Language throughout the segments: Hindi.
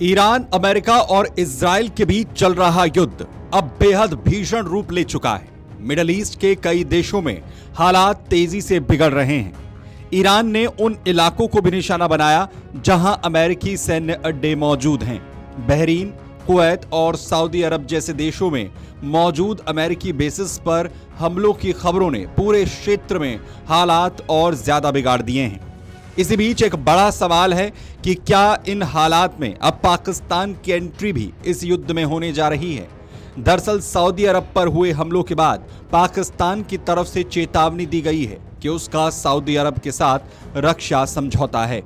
ईरान, अमेरिका और इजराइल के बीच चल रहा युद्ध अब बेहद भीषण रूप ले चुका है। मिडल ईस्ट के कई देशों में हालात तेजी से बिगड़ रहे हैं। ईरान ने उन इलाकों को भी निशाना बनाया जहां अमेरिकी सैन्य अड्डे मौजूद हैं। बहरीन, कुवैत और सऊदी अरब जैसे देशों में मौजूद अमेरिकी बेसिस पर हमलों की खबरों ने पूरे क्षेत्र में हालात और ज्यादा बिगाड़ दिए हैं। इसी बीच एक बड़ा सवाल है कि क्या इन हालात में अब पाकिस्तान की एंट्री भी इस युद्ध में होने जा रही है। दरअसल सऊदी अरब पर हुए हमलों के बाद पाकिस्तान की तरफ से चेतावनी दी गई है कि उसका सऊदी अरब के साथ रक्षा समझौता है।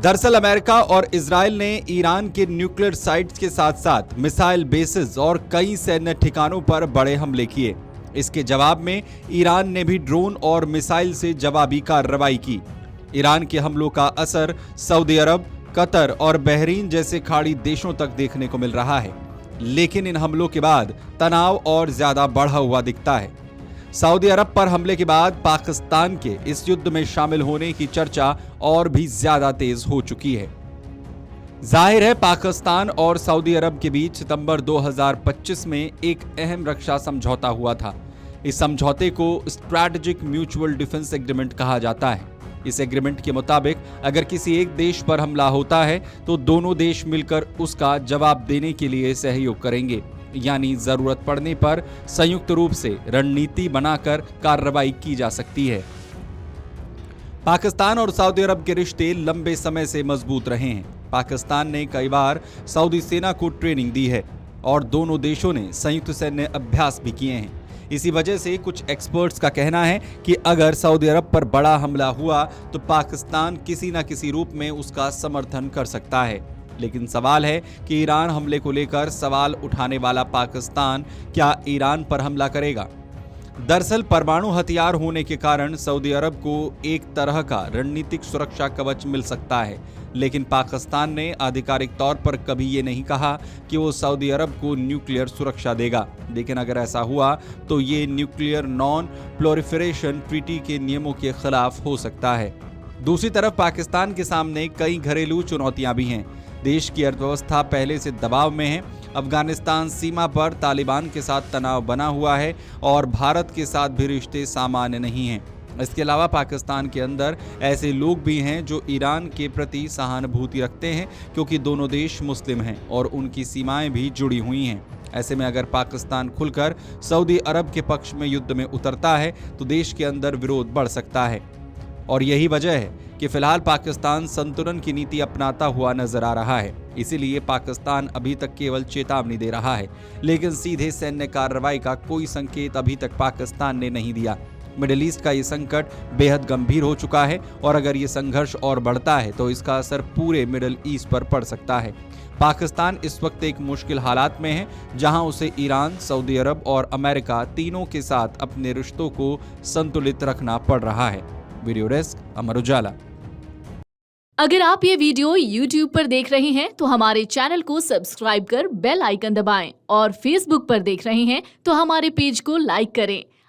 दरअसल अमेरिका और इजराइल ने ईरान के न्यूक्लियर साइट्स के साथ साथ मिसाइल बेसिस और कई सैन्य ठिकानों पर बड़े हमले किए। इसके जवाब में ईरान ने भी ड्रोन और मिसाइल से जवाबी कार्रवाई की। ईरान के हमलों का असर सऊदी अरब, कतर और बहरीन जैसे खाड़ी देशों तक देखने को मिल रहा है, लेकिन इन हमलों के बाद तनाव और ज्यादा बढ़ा हुआ दिखता है। सऊदी अरब पर हमले के बाद पाकिस्तान के इस युद्ध में शामिल होने की चर्चा और भी ज्यादा तेज हो चुकी है। जाहिर है पाकिस्तान और सऊदी अरब के बीच सितंबर 2025 में एक अहम रक्षा समझौता हुआ था। इस समझौते को स्ट्रैटेजिक म्यूचुअल डिफेंस एग्रीमेंट कहा जाता है। इस एग्रीमेंट के मुताबिक अगर किसी एक देश पर हमला होता है तो दोनों देश मिलकर उसका जवाब देने के लिए सहयोग करेंगे, यानी जरूरत पड़ने पर संयुक्त रूप से रणनीति बनाकर कार्रवाई की जा सकती है। पाकिस्तान और सऊदी अरब के रिश्ते लंबे समय से मजबूत रहे हैं। पाकिस्तान ने कई बार सऊदी सेना को ट्रेनिंग दी है और दोनों देशों ने संयुक्त सैन्य अभ्यास भी किए हैं। इसी वजह से कुछ एक्सपर्ट्स का कहना है कि अगर सऊदी अरब पर बड़ा हमला हुआ तो पाकिस्तान किसी न किसी रूप में उसका समर्थन कर सकता है। लेकिन सवाल है कि ईरान हमले को लेकर सवाल उठाने वाला पाकिस्तान क्या ईरान पर हमला करेगा। दरअसल परमाणु हथियार होने के कारण सऊदी अरब को एक तरह का रणनीतिक सुरक्षा कवच मिल सकता है, लेकिन पाकिस्तान ने आधिकारिक तौर पर कभी ये नहीं कहा कि वो सऊदी अरब को न्यूक्लियर सुरक्षा देगा। लेकिन अगर ऐसा हुआ तो ये न्यूक्लियर नॉन प्रोलिफरेशन ट्रीटी के नियमों के खिलाफ हो सकता है। दूसरी तरफ पाकिस्तान के सामने कई घरेलू चुनौतियां भी हैं। देश की अर्थव्यवस्था पहले से दबाव में है। अफगानिस्तान सीमा पर तालिबान के साथ तनाव बना हुआ है और भारत के साथ भी रिश्ते सामान्य नहीं हैं। इसके अलावा पाकिस्तान के अंदर ऐसे लोग भी हैं जो ईरान के प्रति सहानुभूति रखते हैं, क्योंकि दोनों देश मुस्लिम हैं और उनकी सीमाएं भी जुड़ी हुई हैं। ऐसे में अगर पाकिस्तान खुलकर सऊदी अरब के पक्ष में युद्ध में उतरता है तो देश के अंदर विरोध बढ़ सकता है। और यही वजह है कि फिलहाल पाकिस्तान संतुलन की नीति अपनाता हुआ नजर आ रहा है। इसीलिए पाकिस्तान अभी तक केवल चेतावनी दे रहा है, लेकिन सीधे सैन्य कार्रवाई का कोई संकेत अभी तक पाकिस्तान ने नहीं दिया। मिडिल ईस्ट का ये संकट बेहद गंभीर हो चुका है और अगर ये संघर्ष और बढ़ता है तो इसका असर पूरे मिडिल ईस्ट पर पड़ सकता है। पाकिस्तान इस वक्त एक मुश्किल हालात में है, जहां उसे ईरान, सऊदी अरब और अमेरिका तीनों के साथ अपने रिश्तों को संतुलित रखना पड़ रहा है। Video desk, Amar Ujala. अगर आप ये वीडियो YouTube पर देख रहे हैं तो हमारे चैनल को सब्सक्राइब कर बेल आइकन दबाएं और Facebook पर देख रहे हैं तो हमारे पेज को लाइक करें।